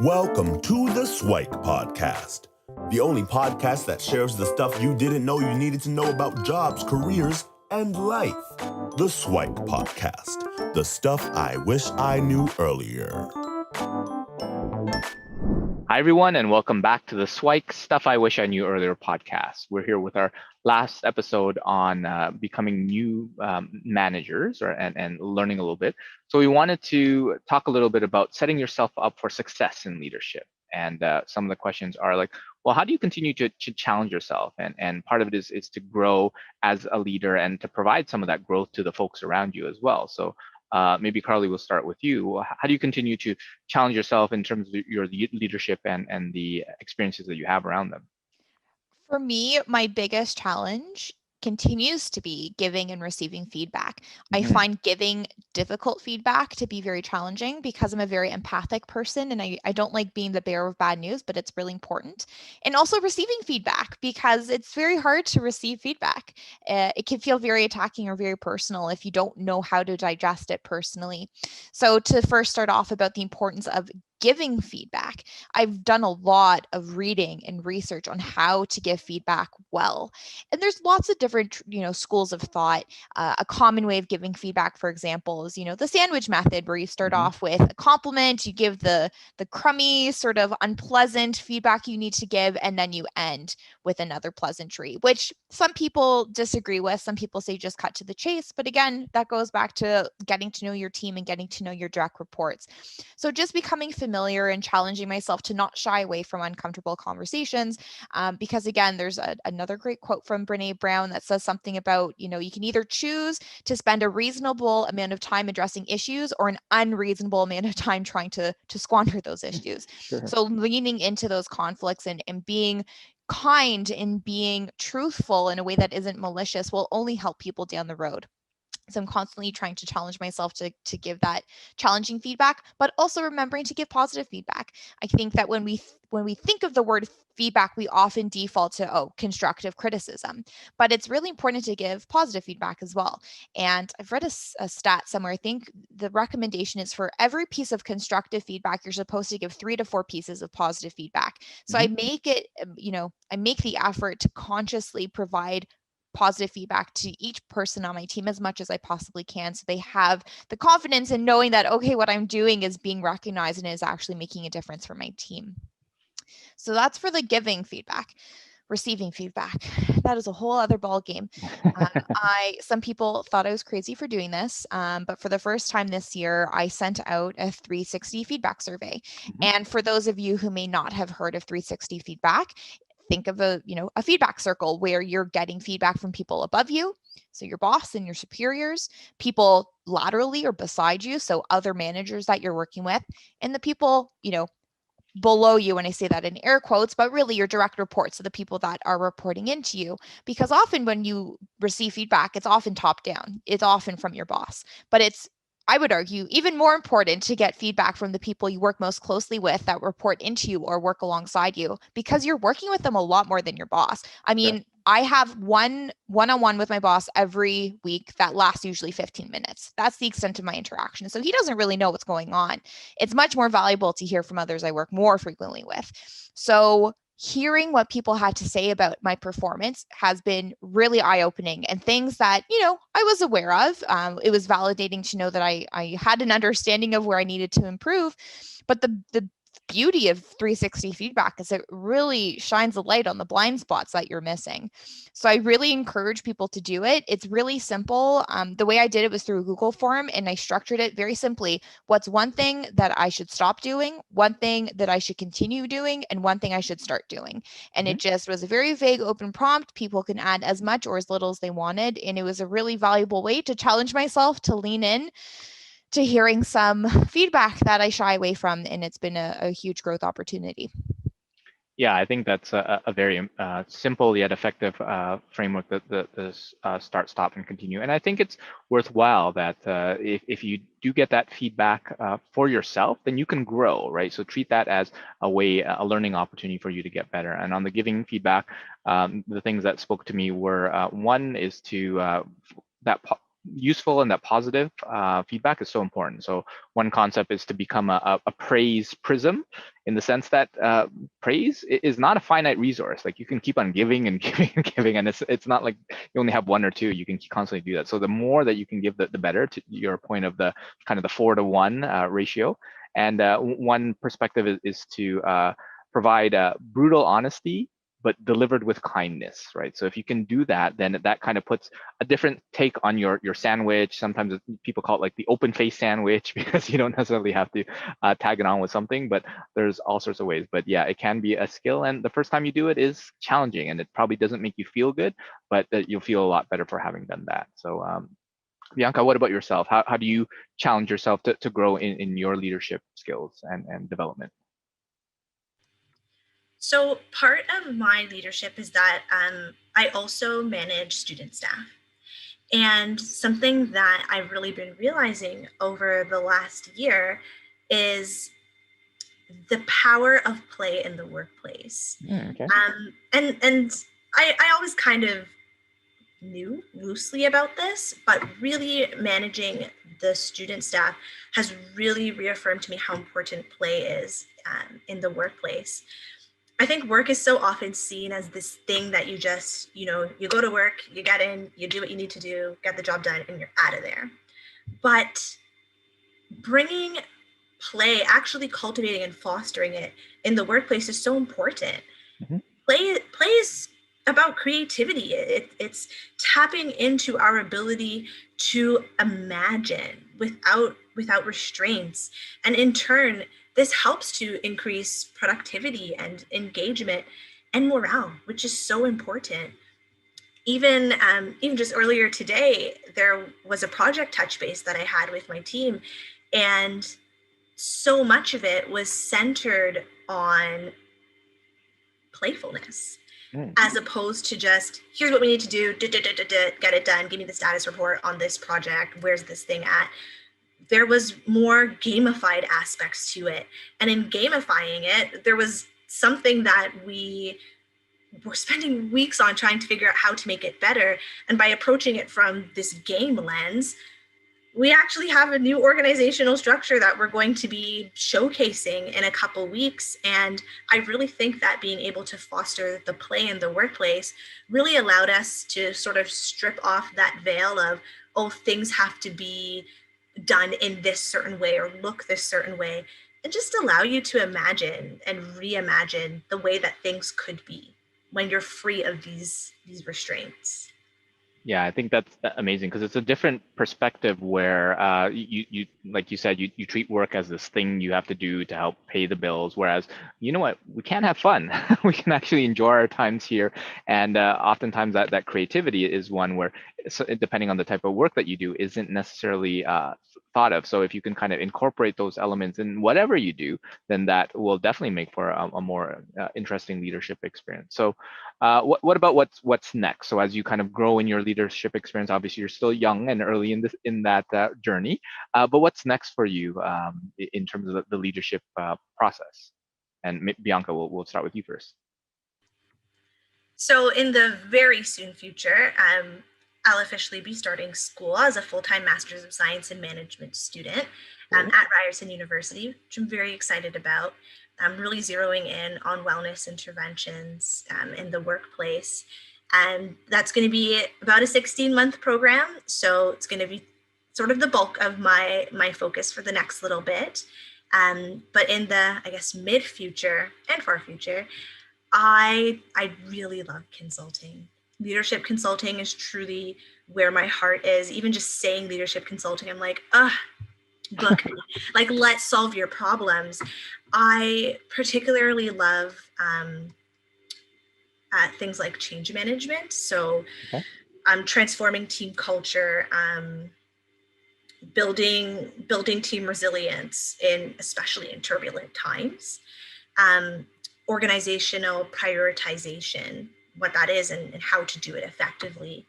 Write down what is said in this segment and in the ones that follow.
Welcome to the SWIKE podcast, the only podcast that shares the stuff you didn't know you needed to know about jobs, careers, and life. The SWIKE podcast, the stuff I wish I knew earlier. Hi, everyone, and welcome back to the SWIKE Stuff I Wish I Knew Earlier podcast. We're here with our last episode on becoming new managers and learning a little bit. So we wanted to talk a little bit about setting yourself up for success in leadership. And some of the questions are like, well, how do you continue to challenge yourself? And part of it is to grow as a leader and to provide some of that growth to the folks around you as well. So maybe Carly, will start with you. How do you continue to challenge yourself in terms of your leadership and the experiences that you have around them? For me, my biggest challenge continues to be giving and receiving feedback. I find giving difficult feedback to be very challenging because I'm a very empathic person and I don't like being the bearer of bad news, but it's really important. And also receiving feedback because it's very hard to receive feedback. It can feel very attacking or very personal if you don't know how to digest it personally. So to first start off about the importance of giving feedback, I've done a lot of reading and research on how to give feedback well. And there's lots of different, schools of thought. A common way of giving feedback, for example, is, the sandwich method where you start off with a compliment, you give the crummy sort of unpleasant feedback you need to give, and then you end with another pleasantry, which some people disagree with. Some people say just cut to the chase. But again, that goes back to getting to know your team and getting to know your direct reports. So just becoming familiar and challenging myself to not shy away from uncomfortable conversations. Because again, there's another great quote from Brene Brown that says something about, you can either choose to spend a reasonable amount of time addressing issues or an unreasonable amount of time trying to squander those issues. Sure. So leaning into those conflicts and being kind and being truthful in a way that isn't malicious will only help people down the road. So I'm constantly trying to challenge myself to give that challenging feedback, but also remembering to give positive feedback. I think that when we think of the word feedback, we often default to, constructive criticism, but it's really important to give positive feedback as well. And I've read a stat somewhere. I think the recommendation is for every piece of constructive feedback, you're supposed to give 3 to 4 pieces of positive feedback. So I make it, I make the effort to consciously provide positive feedback to each person on my team as much as I possibly can, so they have the confidence in knowing that, okay, what I'm doing is being recognized and is actually making a difference for my team. So that's for the giving feedback. Receiving feedback, that is a whole other ball game. Some people thought I was crazy for doing this, but for the first time this year, I sent out a 360 feedback survey. And for those of you who may not have heard of 360 feedback, think of a feedback circle where you're getting feedback from people above you, so your boss and your superiors, people laterally or beside you, so other managers that you're working with, and the people, below you, and I say that in air quotes, but really your direct reports, so the people that are reporting into you. Because often when you receive feedback, it's often top down. It's often from your boss, but it's, I would argue, even more important to get feedback from the people you work most closely with that report into you or work alongside you, because you're working with them a lot more than your boss. I mean, sure. I have one-on-one with my boss every week that lasts usually 15 minutes. That's the extent of my interaction. So he doesn't really know what's going on. It's much more valuable to hear from others I work more frequently with. So hearing what people had to say about my performance has been really eye-opening, and things that, I was aware of. It was validating to know that I had an understanding of where I needed to improve. But the beauty of 360 feedback is it really shines a light on the blind spots that you're missing. So I really encourage people to do it. It's really simple. The way I did it was through a Google form, and I structured it very simply. What's one thing that I should stop doing, one thing that I should continue doing, and one thing I should start doing? And it just was a very vague open prompt. People can add as much or as little as they wanted. And it was a really valuable way to challenge myself to lean in to hearing some feedback that I shy away from. And it's been a huge growth opportunity. Yeah, I think that's a very simple yet effective framework, that the start, stop, and continue. And I think it's worthwhile that if you do get that feedback for yourself, then you can grow, right? So treat that as a learning opportunity for you to get better. And on the giving feedback, the things that spoke to me were, one is to that useful and that positive feedback is so important. So one concept is to become a praise prism, in the sense that praise is not a finite resource. Like you can keep on giving and giving and giving, and it's not like you only have one or two. You can constantly do that. So the more that you can give, the better. To your point of the kind of the 4-to-1 ratio. And one perspective is to provide brutal honesty, but delivered with kindness, right? So if you can do that, then that kind of puts a different take on your sandwich. Sometimes people call it like the open face sandwich, because you don't necessarily have to tag it on with something, but there's all sorts of ways. But yeah, it can be a skill, and the first time you do it is challenging, and it probably doesn't make you feel good, but you'll feel a lot better for having done that. So Bianca, what about yourself? How do you challenge yourself to grow in your leadership skills and development? So part of my leadership is that I also manage student staff. And something that I've really been realizing over the last year is the power of play in the workplace. Okay. And I always kind of knew loosely about this, but really managing the student staff has really reaffirmed to me how important play is in the workplace. I think work is so often seen as this thing that you just, you go to work, you get in, you do what you need to do, get the job done, and you're out of there. But bringing play, actually cultivating and fostering it in the workplace is so important. Mm-hmm. Play is about creativity. It's tapping into our ability to imagine without restraints. And in turn, this helps to increase productivity and engagement and morale, which is so important. Even just earlier today, there was a project touch base that I had with my team, and so much of it was centered on playfulness, as opposed to just, here's what we need to do, get it done, give me the status report on this project, where's this thing at? There was more gamified aspects to it. And in gamifying it, there was something that we were spending weeks on trying to figure out how to make it better. And by approaching it from this game lens, we actually have a new organizational structure that we're going to be showcasing in a couple weeks. And I really think that being able to foster the play in the workplace really allowed us to sort of strip off that veil of, oh, things have to be done in this certain way or look this certain way, and just allow you to imagine and reimagine the way that things could be when you're free of these restraints. Yeah, I think that's amazing, because it's a different perspective where you like you said, you treat work as this thing you have to do to help pay the bills, whereas you know what, we can have fun. We can actually enjoy our times here, and oftentimes that creativity is one where, depending on the type of work that you do, isn't necessarily thought of. So if you can kind of incorporate those elements in whatever you do, then that will definitely make for a more interesting leadership experience. So what about what's next? So as you kind of grow in your leadership experience, obviously you're still young and early in that journey, but what's next for you in terms of the leadership process? And Bianca, we'll start with you first. So in the very soon future, I'll officially be starting school as a full-time Master's of Science in Management student at Ryerson University, which I'm very excited about. I'm really zeroing in on wellness interventions in the workplace. And that's going to be about a 16-month program. So it's going to be sort of the bulk of my focus for the next little bit. But in the, I guess, mid-future and far future, I really love consulting. Leadership consulting is truly where my heart is. Even just saying leadership consulting, I'm like, book me. Like, let's solve your problems. I particularly love things like change management. So I'm transforming team culture, building team resilience especially in turbulent times, organizational prioritization, what that is and how to do it effectively.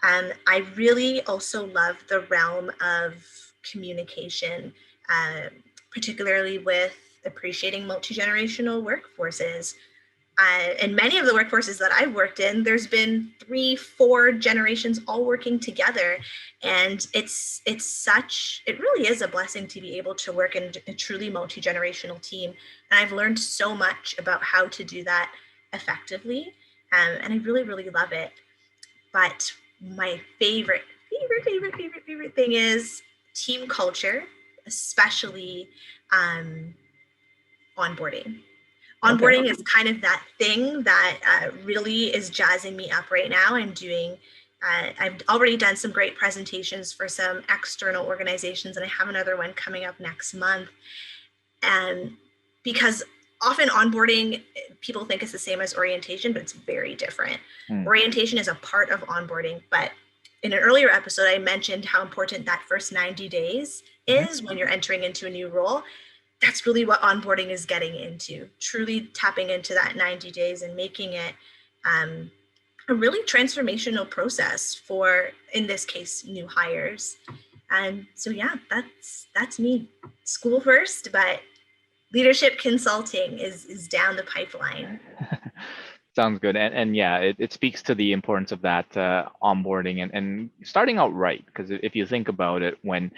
I really also love the realm of communication, particularly with appreciating multi-generational workforces. in many of the workforces that I've worked in, there's been 3-4 generations all working together. And it really is a blessing to be able to work in a truly multi-generational team. And I've learned so much about how to do that effectively. And I really, really love it. But my favorite thing is team culture, especially onboarding. Onboarding is kind of that thing that really is jazzing me up right now. I've already done some great presentations for some external organizations, and I have another one coming up next month. And because often onboarding, people think it's the same as orientation, but it's very different. Orientation is a part of onboarding, but in an earlier episode, I mentioned how important that first 90 days is when you're entering into a new role. That's really what onboarding is getting into, truly tapping into that 90 days and making it a really transformational process for, in this case, new hires. And so, yeah, that's me. School first, but leadership consulting is down the pipeline. Sounds good. And yeah, it speaks to the importance of that onboarding and starting out right. Because if you think about it, when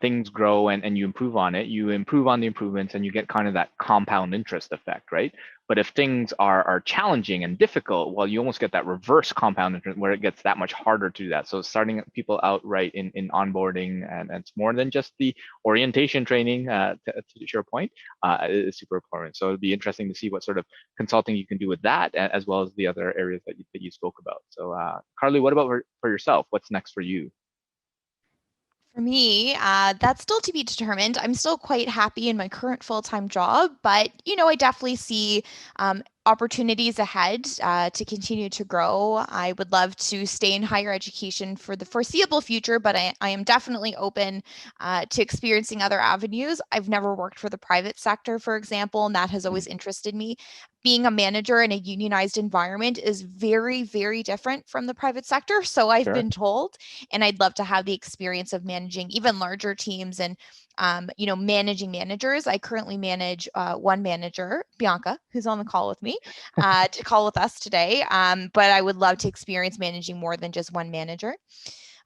things grow and you improve on it, you improve on the improvements and you get kind of that compound interest effect, right? But if things are challenging and difficult, well, you almost get that reverse compound interest where it gets that much harder to do that. So starting people out right in onboarding, and it's more than just the orientation training, to your point, is super important. So it'd be interesting to see what sort of consulting you can do with that, as well as the other areas that you spoke about. So Carly, what about for yourself? What's next for you? For me, that's still to be determined. I'm still quite happy in my current full-time job, but I definitely see opportunities ahead to continue to grow. I would love to stay in higher education for the foreseeable future, but I am definitely open to experiencing other avenues. I've never worked for the private sector, for example, and that has always interested me. Being a manager in a unionized environment is very, very different from the private sector, so I've been told, and I'd love to have the experience of managing even larger teams and managing managers. I currently manage one manager, Bianca, who's on the call with me, to call with us today. But I would love to experience managing more than just one manager.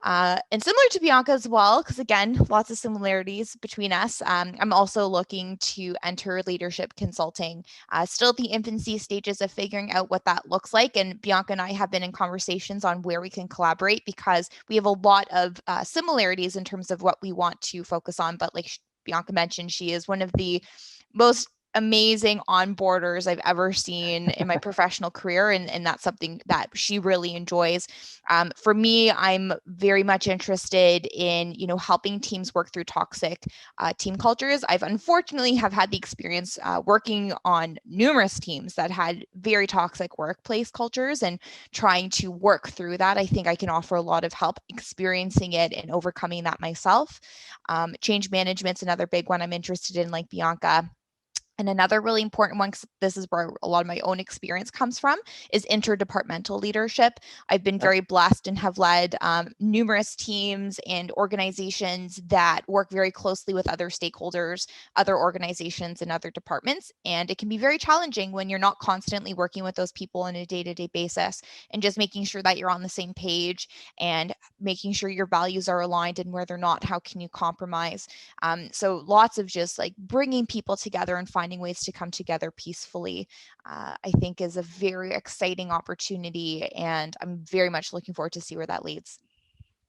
And similar to Bianca as well, because again, lots of similarities between us. I'm also looking to enter leadership consulting, still at the infancy stages of figuring out what that looks like. And Bianca and I have been in conversations on where we can collaborate because we have a lot of similarities in terms of what we want to focus on. But like Bianca mentioned, she is one of the most amazing onboarders I've ever seen in my professional career. And that's something that she really enjoys. For me, I'm very much interested in, helping teams work through toxic team cultures. I've unfortunately have had the experience working on numerous teams that had very toxic workplace cultures and trying to work through that. I think I can offer a lot of help experiencing it and overcoming that myself. Change management's another big one I'm interested in, like Bianca. And another really important one, because this is where a lot of my own experience comes from, is interdepartmental leadership. I've been very blessed and have led numerous teams and organizations that work very closely with other stakeholders, other organizations, and other departments. And it can be very challenging when you're not constantly working with those people on a day-to-day basis, and just making sure that you're on the same page and making sure your values are aligned, and where they're not, how can you compromise? So lots of just like bringing people together and finding ways to come together peacefully, I think is a very exciting opportunity, and I'm very much looking forward to see where that leads.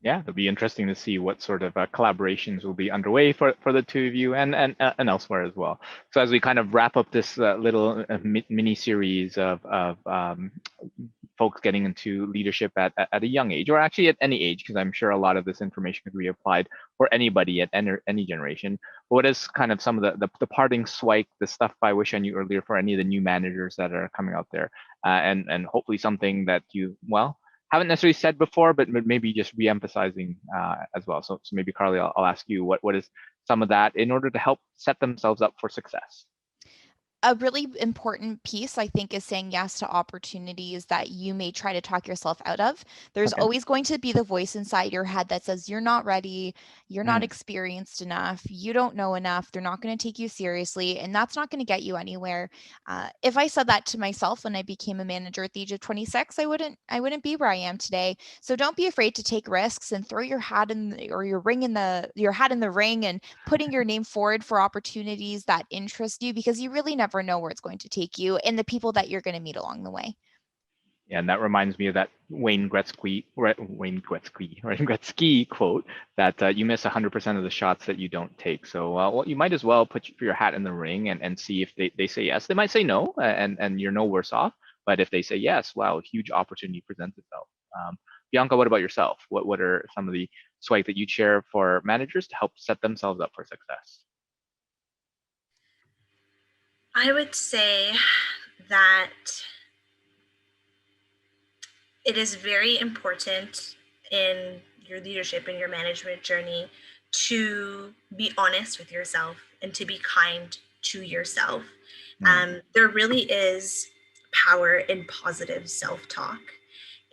Yeah, it'll be interesting to see what sort of collaborations will be underway for the two of you and elsewhere as well. So as we kind of wrap up this little mini series of folks getting into leadership at a young age, or actually at any age, because I'm sure a lot of this information could be applied for anybody at any generation. What is kind of some of the parting SWIKE, the stuff I wish I knew earlier for any of the new managers that are coming out there, and hopefully something that you, haven't necessarily said before, but maybe just re-emphasizing as well. So maybe Carly, I'll ask you, what is some of that in order to help set themselves up for success? a really important piece, I think, is saying yes to opportunities that you may try to talk yourself out of. There's Okay. always going to be the voice inside your head that says, you're not ready, you're not Mm. experienced enough, you don't know enough, they're not going to take you seriously, and that's not going to get you anywhere. If I said that to myself when I became a manager at the age of 26, I wouldn't be where I am today. So don't be afraid to take risks and throw your hat or your hat in the ring, and putting your name forward for opportunities that interest you, because you really never know where it's going to take you and the people that you're going to meet along the way. Yeah, and that reminds me of that Wayne Gretzky quote that you miss 100% of the shots that you don't take. So well, you might as well put your hat in the ring and see if they say yes. They might say no, and you're no worse off. But if they say yes, wow, a huge opportunity presents itself. Bianca, what about yourself? What are some of the SWIKE that you'd share for managers to help set themselves up for success? I would say that it is very important in your leadership and your management journey to be honest with yourself and to be kind to yourself. There really is power in positive self-talk.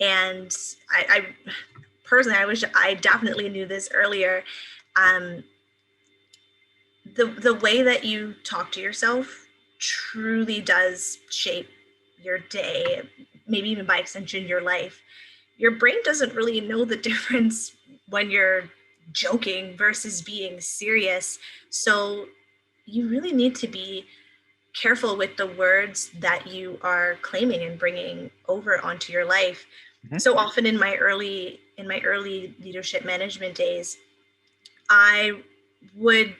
And I personally, I definitely knew this earlier. The way that you talk to yourself truly does shape your day, maybe even by extension your life. Your brain doesn't really know the difference when you're joking versus being serious. So you really need to be careful with the words that you are claiming and bringing over onto your life. Mm-hmm. So often in my early leadership management days, I would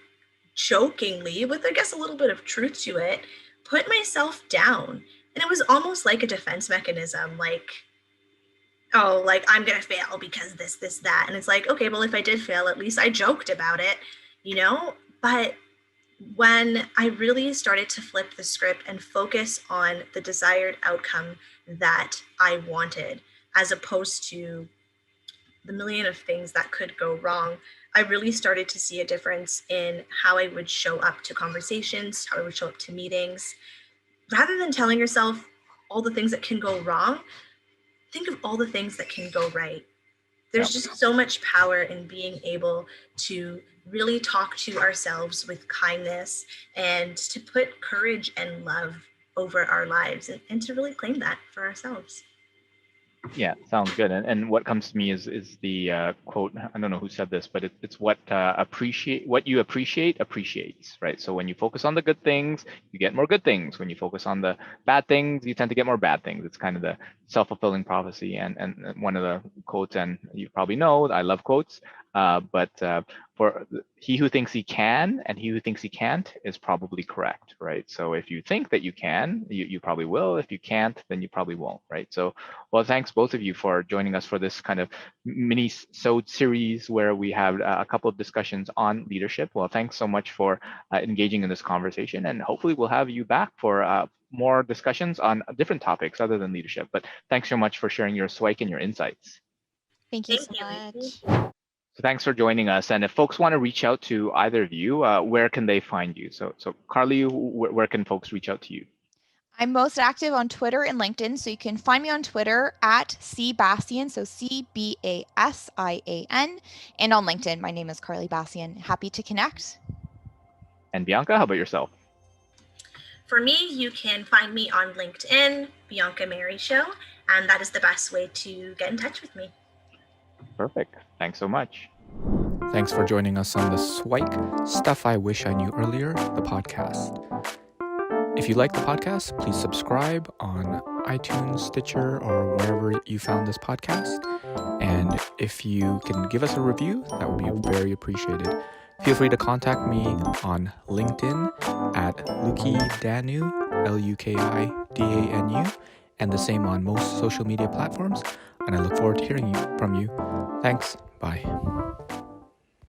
jokingly, with I guess a little bit of truth to it, put myself down. And it was almost like a defense mechanism, like, oh, like I'm gonna fail because this, that. And it's like, okay, well, if I did fail, at least I joked about it, But when I really started to flip the script and focus on the desired outcome that I wanted, as opposed to the million of things that could go wrong, I really started to see a difference in how I would show up to conversations, how I would show up to meetings. Rather than telling yourself all the things that can go wrong, think of all the things that can go right. There's just so much power in being able to really talk to ourselves with kindness and to put courage and love over our lives and to really claim that for ourselves. Yeah, sounds good. And what comes to me is the quote. I don't know who said this, but it's what you appreciate appreciates, right? So when you focus on the good things, you get more good things. When you focus on the bad things, you tend to get more bad things. It's kind of the self-fulfilling prophecy. And one of the quotes, and you probably know, I love quotes, but for he who thinks he can and he who thinks he can't is probably correct, right? So if you think that you can, you probably will. If you can't, then you probably won't, right? So, well, thanks both of you for joining us for this kind of mini-sode series where we have a couple of discussions on leadership. Well, thanks so much for engaging in this conversation, and hopefully we'll have you back for more discussions on different topics other than leadership. But thanks so much for sharing your SWIKE and your insights. Thank you so much. So thanks for joining us. And if folks want to reach out to either of you, where can they find you? So Carly, where can folks reach out to you? I'm most active on Twitter and LinkedIn, so you can find me on Twitter at Basian, so CBASIAN, and on LinkedIn, my name is Carly Basian. Happy to connect. And Bianca, how about yourself? For me, you can find me on LinkedIn, Bianca Marryshow, and that is the best way to get in touch with me. Perfect. Thanks so much. Thanks for joining us on the SWIKE Stuff I Wish I Knew Earlier, the podcast. If you like the podcast, please subscribe on iTunes, Stitcher, or wherever you found this podcast. And if you can give us a review, that would be very appreciated. Feel free to contact me on LinkedIn at Luki Danu, LUKIDANU, and the same on most social media platforms. And I look forward to hearing from you. Thanks. Bye.